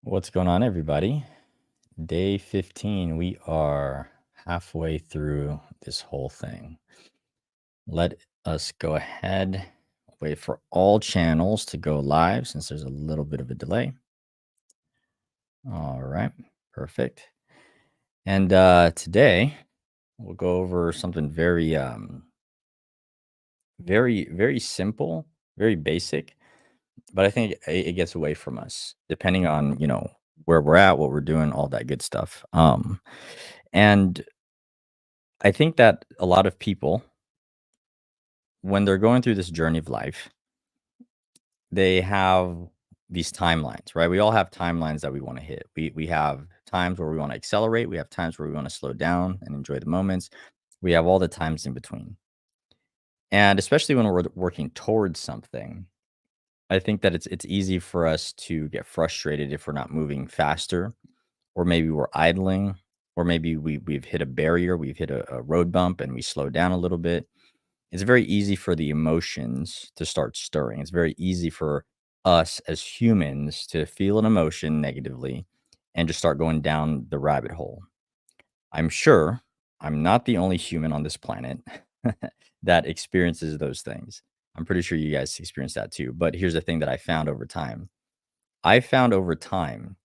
What's going on, everybody? Day 15. We are halfway through this whole thing. Let us go ahead, wait for all channels to go live since there's a little bit of a delay. All right, perfect. And today we'll go over something very simple, very basic, but I think it gets away from us depending on, where we're at, what we're doing, all that good stuff. And I think that a lot of people, when they're going through this journey of life, they have these timelines, right? We all have timelines that we want to hit. We have times where we want to accelerate. We have times where we want to slow down and enjoy the moments. We have all the times in between. And especially when we're working towards something, I think that it's easy for us to get frustrated if we're not moving faster, or maybe we're idling, or maybe we've hit a barrier, we've hit a road bump and we slow down a little bit. It's very easy for the emotions to start stirring. It's very easy for us as humans to feel an emotion negatively and just start going down the rabbit hole. I'm sure I'm not the only human on this planet that experiences those things. I'm pretty sure you guys experience that too. But here's the thing that I found over time. I found over time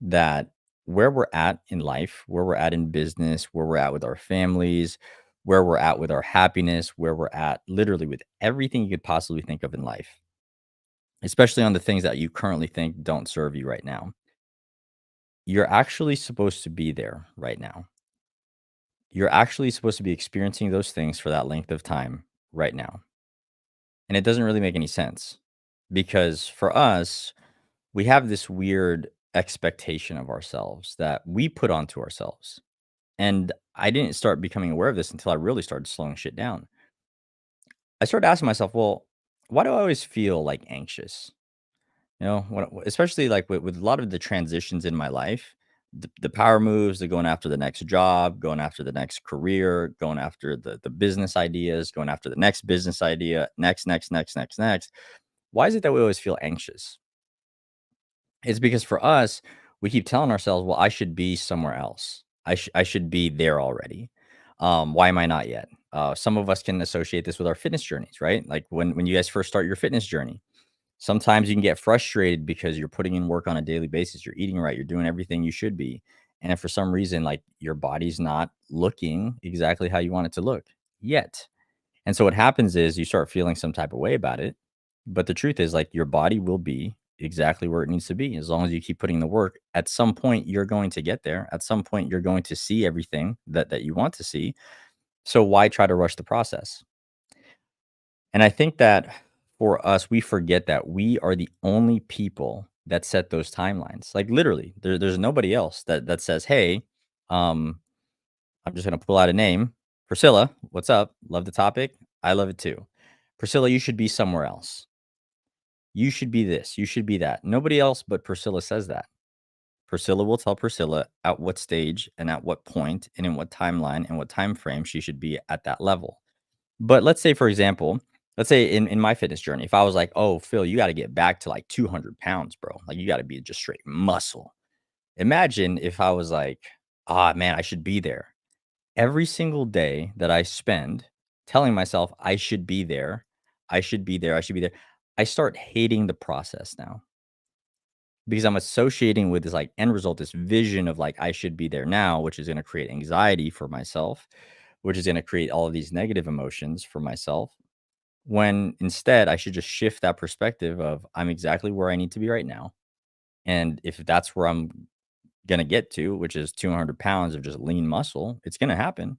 that where we're at in life, where we're at in business, where we're at with our families, where we're at with our happiness, where we're at literally with everything you could possibly think of in life, especially on the things that you currently think don't serve you right now. You're actually supposed to be there right now. You're actually supposed to be experiencing those things for that length of time right now. And it doesn't really make any sense because for us, we have this weird expectation of ourselves that we put onto ourselves. And I didn't start becoming aware of this until I really started slowing shit down. I started asking myself, well, why do I always feel like anxious? Especially like with a lot of the transitions in my life, the power moves, the going after the next job, going after the next career, going after the business ideas, going after the next business idea, next. Why is it that we always feel anxious? It's because for us, we keep telling ourselves, "Well, I should be somewhere else. I should be there already. Why am I not yet?" Some of us can associate this with our fitness journeys, right? Like when you guys first start your fitness journey, sometimes you can get frustrated because you're putting in work on a daily basis. You're eating right. You're doing everything you should be, and if for some reason, like your body's not looking exactly how you want it to look yet, and so what happens is you start feeling some type of way about it. But the truth is, like, your body will be exactly where it needs to be as long as you keep putting the work. At some point, you're going to get there. At some point, you're going to see everything that you want to see. So why try to rush the process? And I think that for us, we forget that we are the only people that set those timelines. Like literally, there's nobody else that says, "Hey, um, I'm just gonna pull out a name. Priscilla, what's up? Love the topic. I love it too. Priscilla, you should be somewhere else. You should be this. You should be that." Nobody else but Priscilla says that. Priscilla will tell Priscilla at what stage and at what point and in what timeline and what time frame she should be at that level. But let's say, for example, let's say in my fitness journey, if I was like, "Oh, Phil, you got to get back to like 200 pounds, bro. Like you got to be just straight muscle." Imagine if I was like, "Ah, man, I should be there." Every single day that I spend telling myself I should be there, I should be there, I should be there, I start hating the process now because I'm associating with this like end result, this vision of like I should be there now, which is going to create anxiety for myself, which is going to create all of these negative emotions for myself. When instead I should just shift that perspective of I'm exactly where I need to be right now. And if that's where I'm going to get to, which is 200 pounds of just lean muscle, it's going to happen.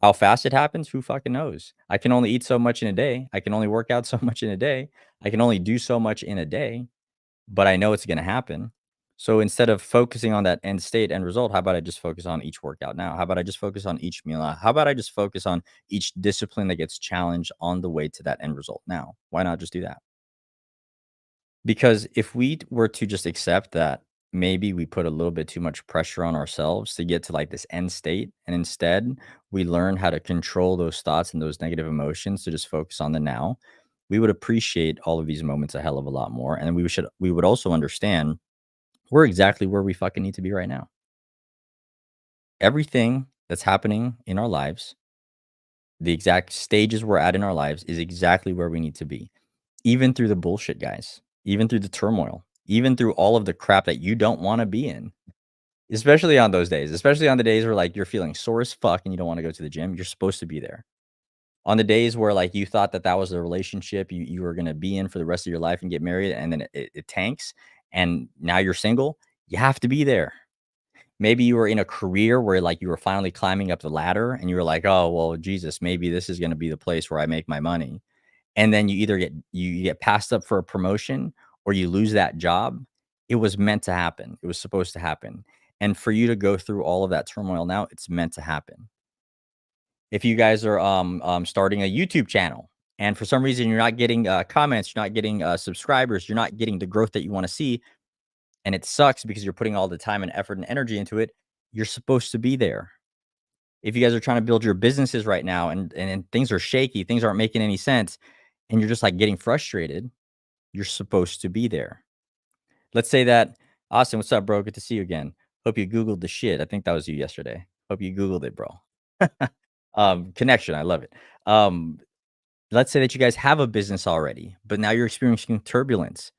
How fast it happens, who fucking knows? I can only eat so much in a day. I can only work out so much in a day. I can only do so much in a day, but I know it's gonna happen. So instead of focusing on that end state, end result, how about I just focus on each workout now? How about I just focus on each meal now? How about I just focus on each discipline that gets challenged on the way to that end result now? Why not just do that? Because if we were to just accept that maybe we put a little bit too much pressure on ourselves to get to like this end state, and instead we learn how to control those thoughts and those negative emotions to just focus on the now, we would appreciate all of these moments a hell of a lot more. And we would also understand We're exactly where we fucking need to be right now. Everything that's happening in our lives, the exact stages we're at in our lives is exactly where we need to be. Even through the bullshit, guys, even through the turmoil, even through all of the crap that you don't wanna be in, especially on those days, especially on the days where, like, you're feeling sore as fuck and you don't wanna go to the gym, you're supposed to be there. On the days where, like, you thought that that was the relationship you were gonna be in for the rest of your life and get married, and then it tanks, and now you're single, you have to be there. Maybe you were in a career where, like, you were finally climbing up the ladder and you were like, "Oh, well, Jesus, maybe this is gonna be the place where I make my money." And then you either get passed up for a promotion or you lose that job. It was meant to happen. It was supposed to happen. And for you to go through all of that turmoil now, it's meant to happen. If you guys are starting a YouTube channel and for some reason you're not getting comments, you're not getting subscribers, you're not getting the growth that you want to see, and it sucks because you're putting all the time and effort and energy into it, you're supposed to be there. If you guys are trying to build your businesses right now and things are shaky, things aren't making any sense, and you're just like getting frustrated, you're supposed to be there. Let's say that, Austin, what's up, bro? Good to see you again. Hope you Googled the shit. I think that was you yesterday. Hope you Googled it, bro. Connection. I love it. Um, let's say that you guys have a business already, but now you're experiencing turbulence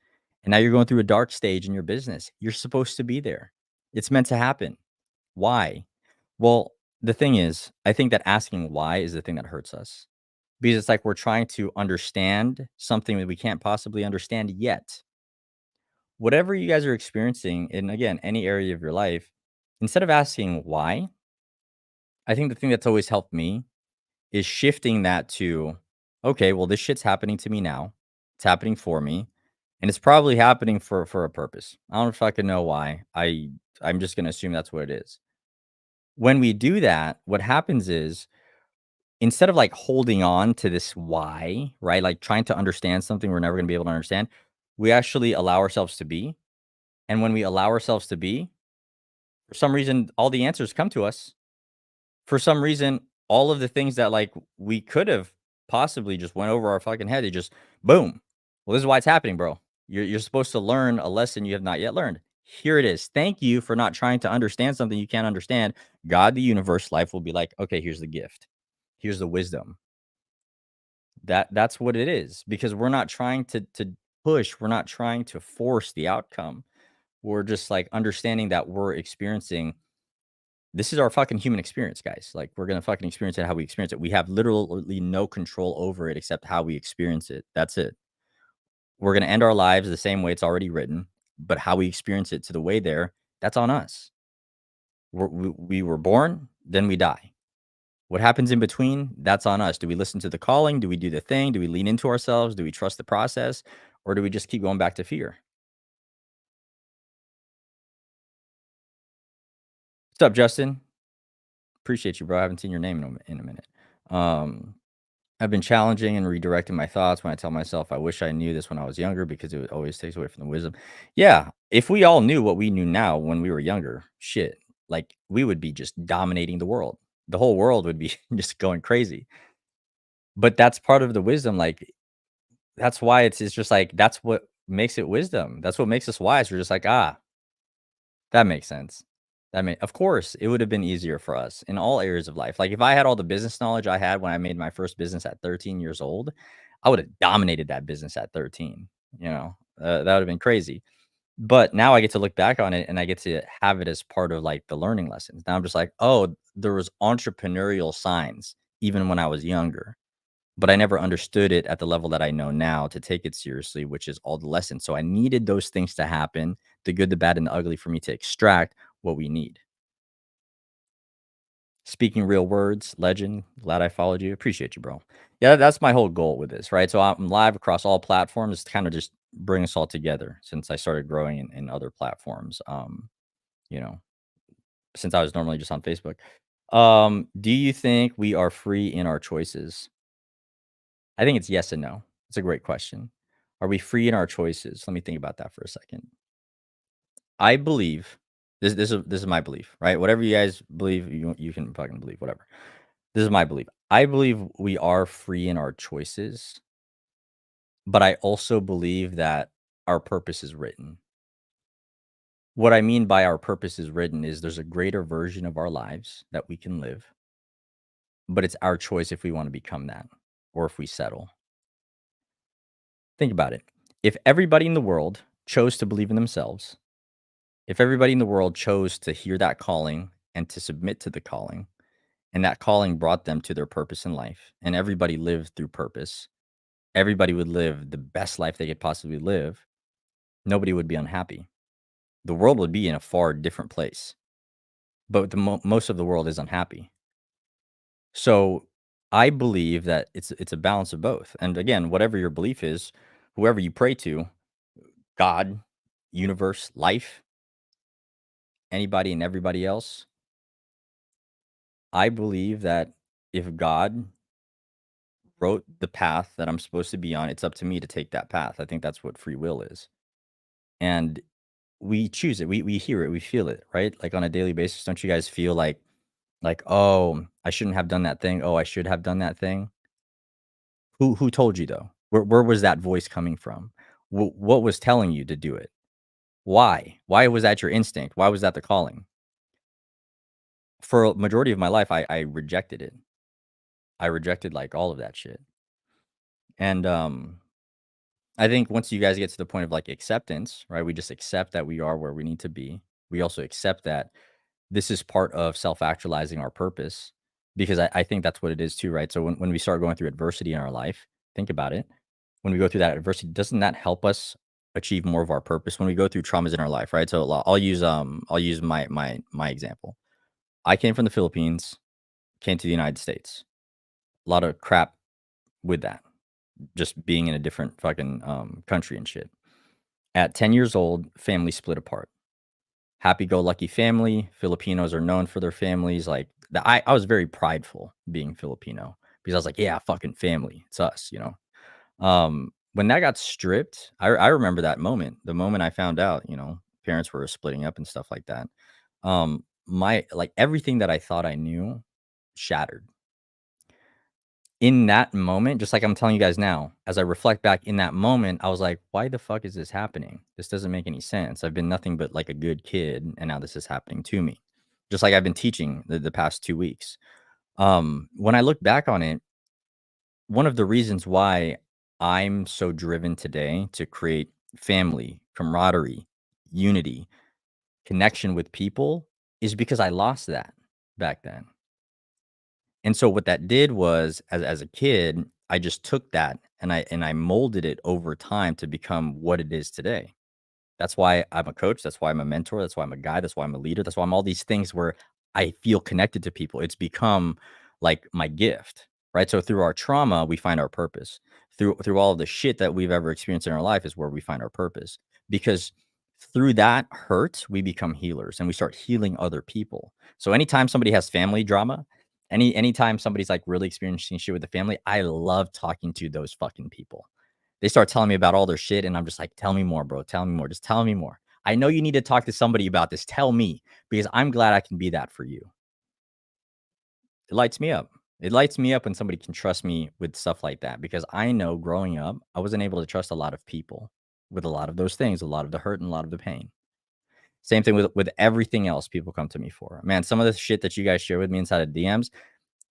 and now you're going through a dark stage in your business. You're supposed to be there. It's meant to happen. Why? Well, the thing is, I think that asking why is the thing that hurts us because it's like we're trying to understand something that we can't possibly understand yet. Whatever you guys are experiencing in, again, any area of your life, instead of asking why, I think the thing that's always helped me is shifting that to, okay, well, this shit's happening to me now. It's happening for me, and it's probably happening for a purpose. I don't fucking know why. I'm just gonna assume that's what it is. When we do that, what happens is instead of like holding on to this why, right? Like trying to understand something we're never gonna be able to understand, we actually allow ourselves to be. And when we allow ourselves to be, for some reason, all the answers come to us. For some reason, all of the things that, like, we could have possibly just went over our fucking head, it just boom. Well, this is why it's happening, bro. You're supposed to learn a lesson you have not yet learned. Here it is. Thank you for not trying to understand something you can't understand. God, the universe, life will be like, okay, here's the gift. Here's the wisdom. That's what it is because we're not trying to push, we're not trying to force the outcome. We're just like understanding that we're experiencing this is our fucking human experience, guys. Like, we're gonna fucking experience it how we experience it. We have literally no control over it except how we experience it. That's it. We're gonna end our lives the same way it's already written, but how we experience it to the way there, that's on us. We were born, then we die. What happens in between, that's on us. Do we listen to the calling? Do we do the thing? Do we lean into ourselves? Do we trust the process? Or do we just keep going back to fear? What's up, Justin? Appreciate you, bro. I haven't seen your name in a minute. Um, I've been challenging and redirecting my thoughts when I tell myself I wish I knew this when I was younger because it always takes away from the wisdom. Yeah, if we all knew what we knew now when we were younger, shit, like we would be just dominating the world. The whole world would be just going crazy. But that's part of the wisdom. Like that's why it's just like that's what makes it wisdom. That's what makes us wise. We're just like, ah, that makes sense. Of course, it would have been easier for us in all areas of life. Like if I had all the business knowledge I had when I made my first business at 13 years old, I would have dominated that business at 13. You know, that would have been crazy. But now I get to look back on it and I get to have it as part of like the learning lessons. Now I'm just like, oh, there was entrepreneurial signs even when I was younger, but I never understood it at the level that I know now to take it seriously, which is all the lessons. So I needed those things to happen, the good, the bad, and the ugly for me to extract what we need. Speaking real words, legend. Glad I followed you. Appreciate you, bro. Yeah, that's my whole goal with this, right? So I'm live across all platforms to kind of just bring us all together since I started growing in other platforms. You know, since I was normally just on Facebook. Do you think we are free in our choices? I think it's yes and no. It's a great question. Are we free in our choices? Let me think about that for a second. I believe this is my belief, right? Whatever you guys believe, you can fucking believe whatever. This is my belief. I believe we are free in our choices, but I also believe that our purpose is written. What I mean by our purpose is written is there's a greater version of our lives that we can live, but it's our choice if we want to become that or if we settle. Think about it. If everybody in the world chose to believe in themselves, if everybody in the world chose to hear that calling and to submit to the calling, and that calling brought them to their purpose in life, and everybody lived through purpose, everybody would live the best life they could possibly live, nobody would be unhappy. The world would be in a far different place, but most of the world is unhappy. So I believe that it's a balance of both. And again, whatever your belief is, whoever you pray to, God, universe, life, anybody and everybody else, I believe that if God wrote the path that I'm supposed to be on, it's up to me to take that path. I think that's what free will is. And we choose it. We hear it, we feel it, right? Like on a daily basis, don't you guys feel like, oh, I shouldn't have done that thing. Oh, I should have done that thing. Who told you though? Where was that voice coming from? What was telling you to do it? Why? Why was that your instinct? Why was that the calling? For a majority of my life, I rejected it. I rejected like all of that shit. And I think once you guys get to the point of like acceptance, right? We just accept that we are where we need to be. We also accept that this is part of self-actualizing our purpose because I think that's what it is too, right? So when we start going through adversity in our life, think about it. When we go through that adversity, doesn't that help us achieve more of our purpose when we go through traumas in our life, right? So I'll use my example. I came from the Philippines, came to the United States. A lot of crap with that, just being in a different fucking country and shit. At 10 years old, family split apart. Happy-go-lucky family. Filipinos are known for their families. Like I was very prideful being Filipino because I was like, yeah, fucking family. It's us, you know. When that got stripped, I remember that moment. The moment I found out, you know, parents were splitting up and stuff like that. My like everything that I thought I knew shattered in that moment, just like I'm telling you guys now, as I reflect back in that moment, I was like, why the fuck is this happening? This doesn't make any sense. I've been nothing but like a good kid, and now this is happening to me. Just like I've been teaching the past 2 weeks. When I look back on it, one of the reasons why I'm so driven today to create family, camaraderie, unity, connection with people is because I lost that back then. And so what that did was as a kid, I just took that and I molded it over time to become what it is today. That's why I'm a coach, that's why I'm a mentor, that's why I'm a guy, that's why I'm a leader, that's why I'm all these things where I feel connected to people. It's become like my gift, right? So through our trauma, we find our purpose. Through all of the shit that we've ever experienced in our life is where we find our purpose. Because through that hurt, we become healers and we start healing other people. So anytime somebody has family drama, anytime somebody's like really experiencing shit with the family, I love talking to those fucking people. They start telling me about all their shit, and I'm just like, "Tell me more, bro. Tell me more. Just tell me more. I know you need to talk to somebody about this. Tell me, because I'm glad I can be that for you." It lights me up. It lights me up when somebody can trust me with stuff like that because I know growing up, I wasn't able to trust a lot of people with a lot of those things, a lot of the hurt and a lot of the pain. Same thing with everything else people come to me for. Man, some of the shit that you guys share with me inside of DMs,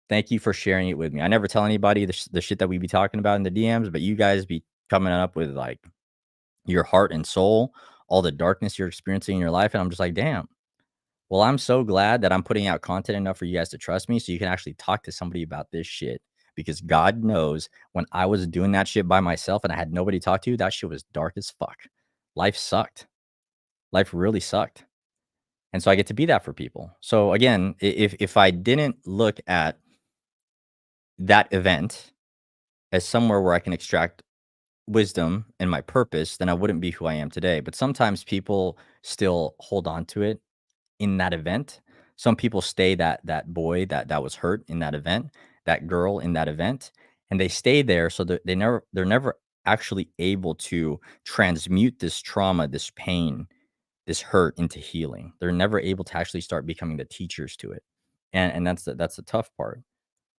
thank you for sharing it with me. I never tell anybody the shit that we be talking about in the DMs, but you guys be coming up with like your heart and soul, all the darkness you're experiencing in your life. And I'm just like, damn. Well, I'm so glad that I'm putting out content enough for you guys to trust me so you can actually talk to somebody about this shit. Because God knows when I was doing that shit by myself and I had nobody to talk to, that shit was dark as fuck. Life sucked. Life really sucked. And so I get to be that for people. So again, if I didn't look at that event as somewhere where I can extract wisdom and my purpose, then I wouldn't be who I am today. But sometimes people still hold on to it in that event. Some people stay that boy that was hurt in that event, that girl in that event, and they stay there so that they're never actually able to transmute this trauma, this pain, this hurt into healing. They're never able to actually start becoming the teachers to it. And that's the tough part.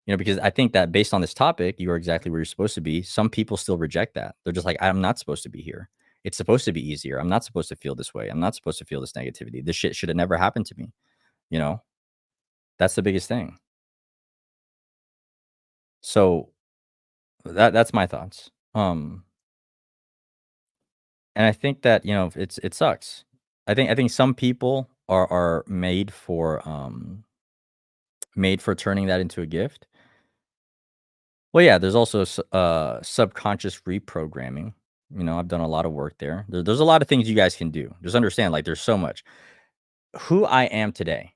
You know, because I think that based on this topic, you are exactly where you're supposed to be. Some people still reject that. They're just like, I'm not supposed to be here. It's supposed to be easier. I'm not supposed to feel this way. I'm not supposed to feel this negativity. This shit should have never happened to me, you know? That's the biggest thing. So that's my thoughts. And I think that, it sucks. I think some people are made for turning that into a gift. Well, yeah, there's also subconscious reprogramming. I've done a lot of work there. There's a lot of things you guys can do. Just understand, like, there's so much. Who I am today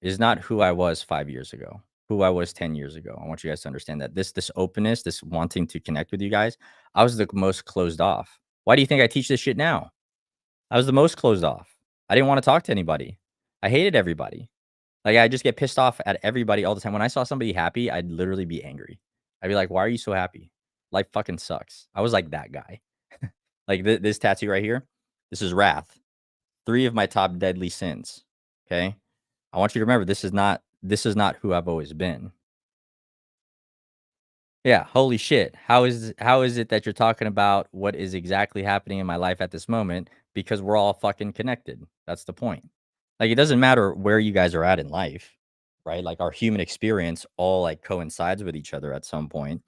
is not who I was 5 years ago, who I was 10 years ago. I want you guys to understand that this openness, this wanting to connect with you guys, I was the most closed off. Why do you think I teach this shit now? I was the most closed off. I didn't wanna talk to anybody. I hated everybody. Like, I just get pissed off at everybody all the time. When I saw somebody happy, I'd literally be angry. I'd be like, "Why are you so happy? Life fucking sucks." I was like that guy. Like, this tattoo right here, this is wrath. 3 of my top deadly sins, okay? I want you to remember this is not who I've always been. Yeah, holy shit. How is it that you're talking about what is exactly happening in my life at this moment? Because we're all fucking connected. That's the point. Like, it doesn't matter where you guys are at in life, right? Like, our human experience all, like, coincides with each other at some point,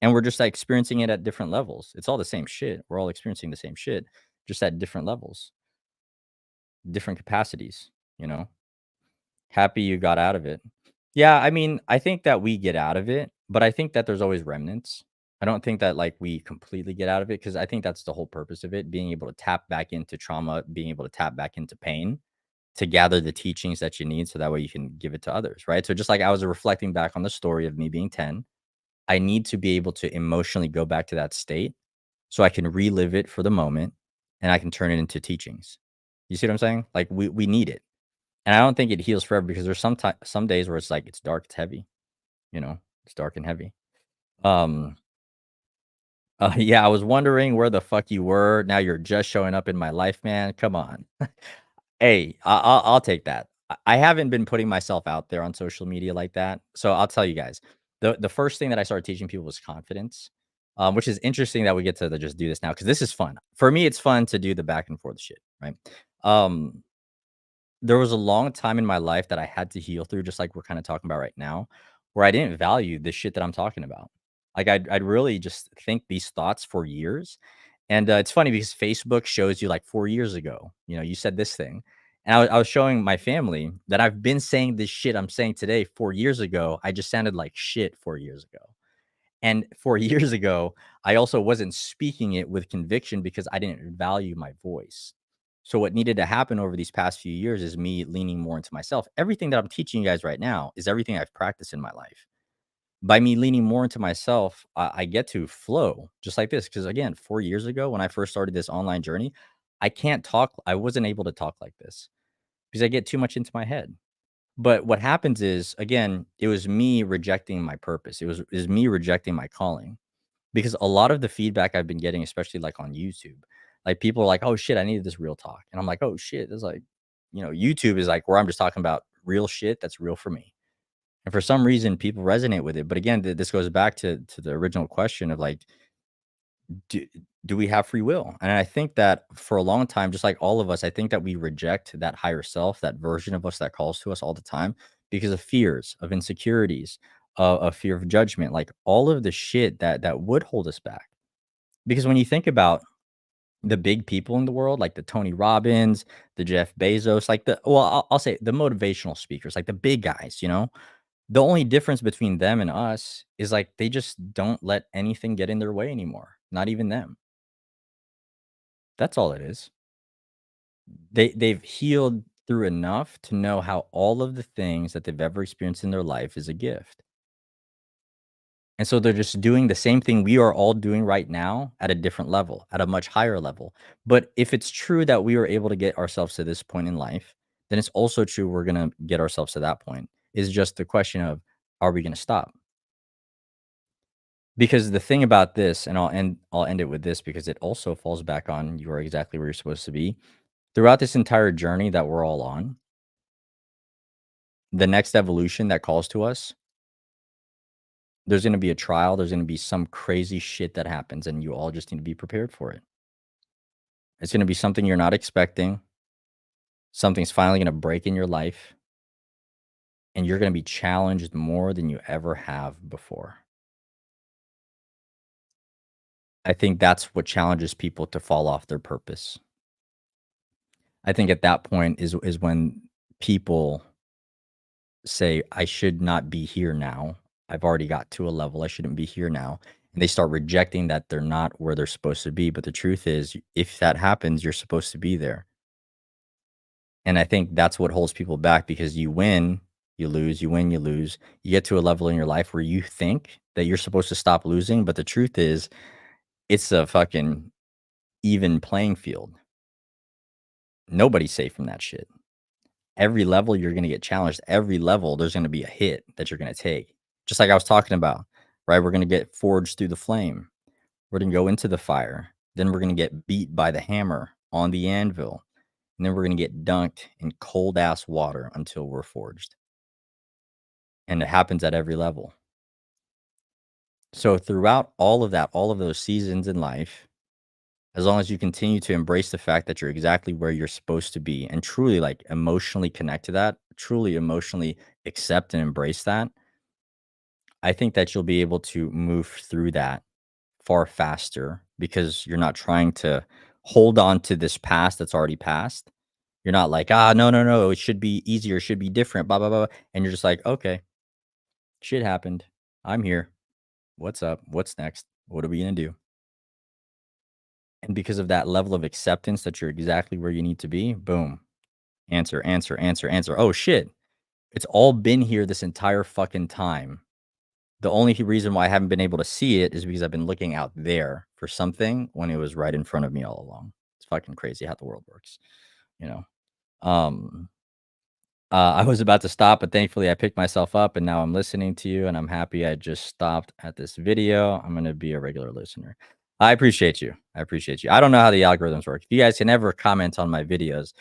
and we're just, like, experiencing it at different levels. It's all the same shit. We're all experiencing the same shit, just at different levels, different capacities, you know? Happy you got out of it. Yeah, I mean, I think that we get out of it, but I think that there's always remnants. I don't think that, like, we completely get out of it because I think that's the whole purpose of it, being able to tap back into trauma, being able to tap back into pain to gather the teachings that you need so that way you can give it to others, right? So just like I was reflecting back on the story of me being 10, I need to be able to emotionally go back to that state so I can relive it for the moment and I can turn it into teachings. You see what I'm saying? Like, we need it. And I don't think it heals forever because there's some days where it's like it's dark, it's heavy, you know? It's dark and heavy. Um, yeah, I was wondering where the fuck you were. Now you're just showing up in my life, man. Come on. Hey, I'll take that. I haven't been putting myself out there on social media like that. So I'll tell you guys. The first thing that I started teaching people was confidence, which is interesting that we get to just do this now because this is fun. For me, it's fun to do the back and forth shit, right? Um, there was a long time in my life that I had to heal through, just like we're kinda talking about right now, where I didn't value the shit that I'm talking about. Like, I'd really just think these thoughts for years, and, it's funny because Facebook shows you, like, 4 years ago, you said this thing, and I was showing my family that I've been saying this shit I'm saying today 4 years ago, I just sounded like shit 4 years ago. And 4 years ago, I also wasn't speaking it with conviction because I didn't value my voice. So what needed to happen over these past few years is me leaning more into myself. Everything that I'm teaching you guys right now is everything I've practiced in my life. By me leaning more into myself, I get to flow just like this. Because again, 4 years ago, when I first started this online journey, I wasn't able to talk like this because I get too much into my head. But what happens is, again, it was me rejecting my purpose. It was me rejecting my calling because a lot of the feedback I've been getting, especially like on YouTube, like people are like, "Oh shit, I needed this real talk," and I'm like, "Oh shit," it's like, YouTube is like where I'm just talking about real shit that's real for me, and for some reason, people resonate with it. But again, this goes back to the original question of like, do, do we have free will? And I think that for a long time, just like all of us, I think that we reject that higher self, that version of us that calls to us all the time because of fears, of insecurities, of fear of judgment, like all of the shit that would hold us back. Because when you think about the big people in the world, like the Tony Robbins, the Jeff Bezos, like I'll say the motivational speakers, like the big guys, the only difference between them and us is like they just don't let anything get in their way anymore. Not even them. That's all it is. They've healed through enough to know how all of the things that they've ever experienced in their life is a gift. And so they're just doing the same thing we are all doing right now at a different level, at a much higher level. But if it's true that we were able to get ourselves to this point in life, then it's also true we're going to get ourselves to that point. Is just the question of, are we going to stop? Because the thing about this, and I'll end it with this because it also falls back on you are exactly where you're supposed to be. Throughout this entire journey that we're all on, the next evolution that calls to us, there's going to be a trial, there's going to be some crazy shit that happens and you all just need to be prepared for it. It's going to be something you're not expecting. Something's finally going to break in your life, and you're going to be challenged more than you ever have before. I think that's what challenges people to fall off their purpose. I think at that point is when people say, "I should not be here now. I've already got to a level. I shouldn't be here now." And they start rejecting that they're not where they're supposed to be. But the truth is, if that happens, you're supposed to be there. And I think that's what holds people back because you win, you lose, you win, you lose. You get to a level in your life where you think that you're supposed to stop losing. But the truth is, it's a fucking even playing field. Nobody's safe from that shit. Every level you're gonna get challenged. Every level, there's gonna be a hit that you're gonna take. Just like I was talking about, right? We're gonna get forged through the flame. We're gonna go into the fire. Then we're gonna get beat by the hammer on the anvil. And then we're gonna get dunked in cold ass water until we're forged. And it happens at every level. So throughout all of that, all of those seasons in life, as long as you continue to embrace the fact that you're exactly where you're supposed to be and truly like emotionally connect to that, truly emotionally accept and embrace that, I think that you'll be able to move through that far faster because you're not trying to hold on to this past that's already passed. You're not like, no, no, no, it should be easier, it should be different, blah, blah, blah. And you're just like, okay, shit happened. I'm here. What's up? What's next? What are we going to do? And because of that level of acceptance that you're exactly where you need to be, boom, answer, answer, answer, answer. Oh shit. It's all been here this entire fucking time. The only reason why I haven't been able to see it is because I've been looking out there for something when it was right in front of me all along. It's fucking crazy how the world works, you know. Um I was about to stop, but thankfully I picked myself up and now I'm listening to you and I'm happy I just stopped at this video. I'm going to be a regular listener. I appreciate you. I appreciate you. I don't know how the algorithms work. If you guys can ever comment on my videos,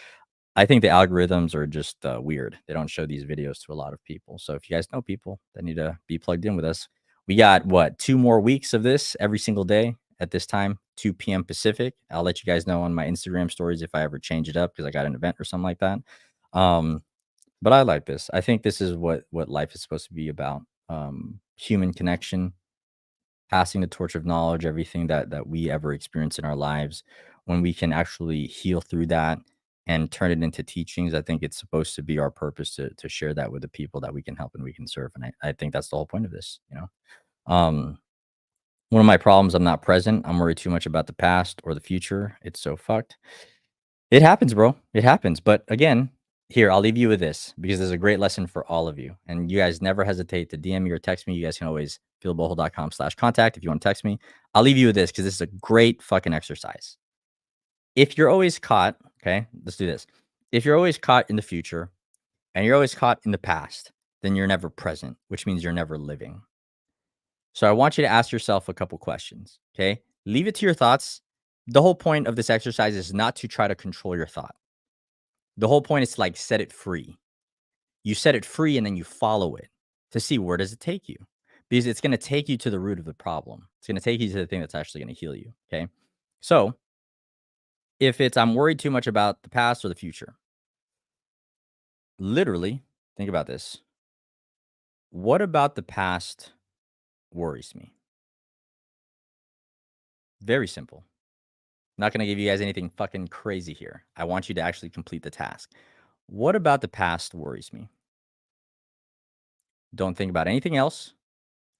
I think the algorithms are just weird. They don't show these videos to a lot of people. So if you guys know people that need to be plugged in with us, we got what, 2 more weeks of this every single day at this time, 2 p.m. Pacific. I'll let you guys know on my Instagram stories if I ever change it up because I got an event or something like that. Um, but I like this. I think this is what life is supposed to be about. Human connection, passing the torch of knowledge, everything that we ever experience in our lives, when we can actually heal through that and turn it into teachings, I think it's supposed to be our purpose to share that with the people that we can help and we can serve. And I think that's the whole point of this, you know. One of my problems, I'm not present. I'm worried too much about the past or the future. It's so fucked. It happens, bro. It happens. But again, here, I'll leave you with this because there's a great lesson for all of you. And you guys never hesitate to DM me or text me. You guys can always feelbohol.com/contact if you want to text me. I'll leave you with this because this is a great fucking exercise. If you're always caught, okay, let's do this. If you're always caught in the future and you're always caught in the past, then you're never present, which means you're never living. So I want you to ask yourself a couple questions, okay? Leave it to your thoughts. The whole point of this exercise is not to try to control your thought. The whole point is to like set it free. You set it free and then you follow it to see where does it take you? Because it's going to take you to the root of the problem. It's going to take you to the thing that's actually going to heal you, okay? So, if it's I'm worried too much about the past or the future, literally think about this. What about the past worries me? Very simple. Not going to give you guys anything fucking crazy here. I want you to actually complete the task. What about the past worries me? Don't think about anything else.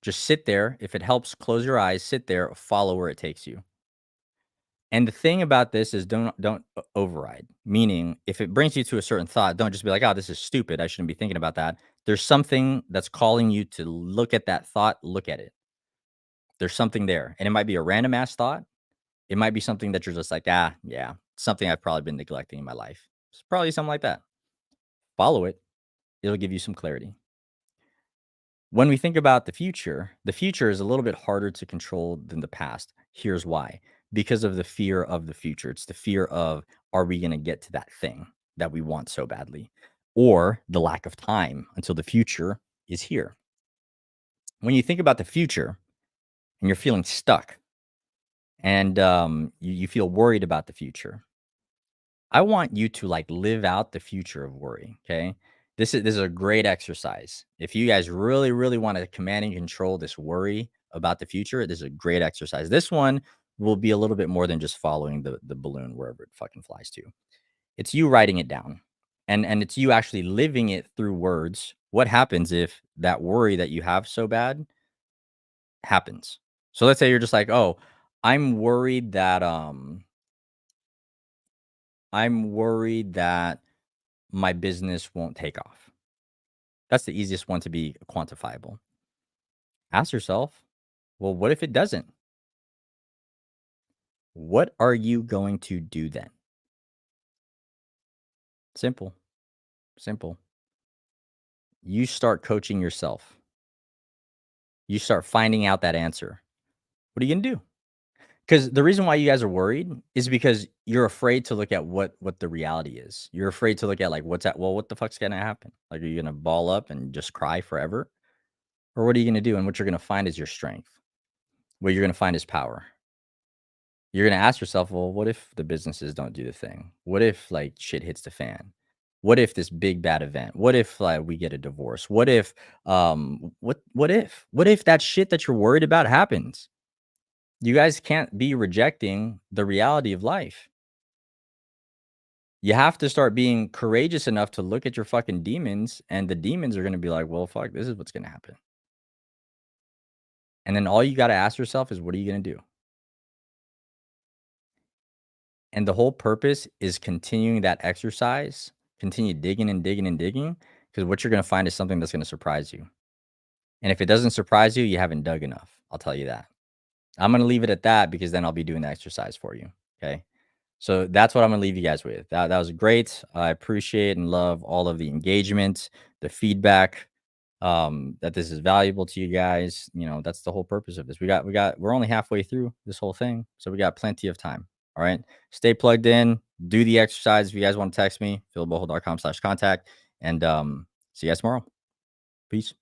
Just sit there. If it helps, close your eyes, sit there, follow where it takes you. And the thing about this is don't override. Meaning, if it brings you to a certain thought, don't just be like, "Oh, this is stupid. I shouldn't be thinking about that." There's something that's calling you to look at that thought, look at it. There's something there. And it might be a random ass thought. It might be something that you're just like, yeah, something I've probably been neglecting in my life. It's probably something like that. Follow it. It'll give you some clarity. When we think about the future is a little bit harder to control than the past. Here's why. Because of the fear of the future. It's the fear of, are we going to get to that thing that we want so badly? Or the lack of time until the future is here. When you think about the future and you're feeling stuck and you feel worried about the future. I want you to like live out the future of worry. Okay. This is a great exercise. If you guys really, really want to command and control this worry about the future, this is a great exercise. This one will be a little bit more than just following the balloon wherever it fucking flies to. It's you writing it down. And it's you actually living it through words. What happens if that worry that you have so bad happens? So let's say you're just like, "Oh, I'm worried that I'm worried that my business won't take off." That's the easiest one to be quantifiable. Ask yourself, "Well, what if it doesn't? What are you going to do then?" Simple, simple. You start coaching yourself. You start finding out that answer. What are you gonna do? Because the reason why you guys are worried is because you're afraid to look at what the reality is. You're afraid to look at, like, what's at well, what the fuck's gonna happen? Like, are you gonna ball up and just cry forever? Or what are you gonna do? And what you're gonna find is your strength. What you're gonna find is power. You're gonna ask yourself, "Well, what if the businesses don't do the thing? What if, like, shit hits the fan? What if this big bad event? What if, like, we get a divorce? What if, what if? What if that shit that you're worried about happens?" You guys can't be rejecting the reality of life. You have to start being courageous enough to look at your fucking demons, and the demons are gonna be like, "Well, fuck, this is what's gonna happen." And then all you gotta ask yourself is, "What are you gonna do?" And the whole purpose is continuing that exercise, continue digging and digging and digging, because what you're gonna find is something that's gonna surprise you. And if it doesn't surprise you, you haven't dug enough. I'll tell you that. I'm gonna leave it at that because then I'll be doing the exercise for you. Okay. So that's what I'm gonna leave you guys with. That was great. I appreciate and love all of the engagement, the feedback, that this is valuable to you guys. You know, that's the whole purpose of this. We're only halfway through this whole thing, so we got plenty of time. All right. Stay plugged in, do the exercise. If you guys want to text me, philboho.com/contact. And see you guys tomorrow. Peace.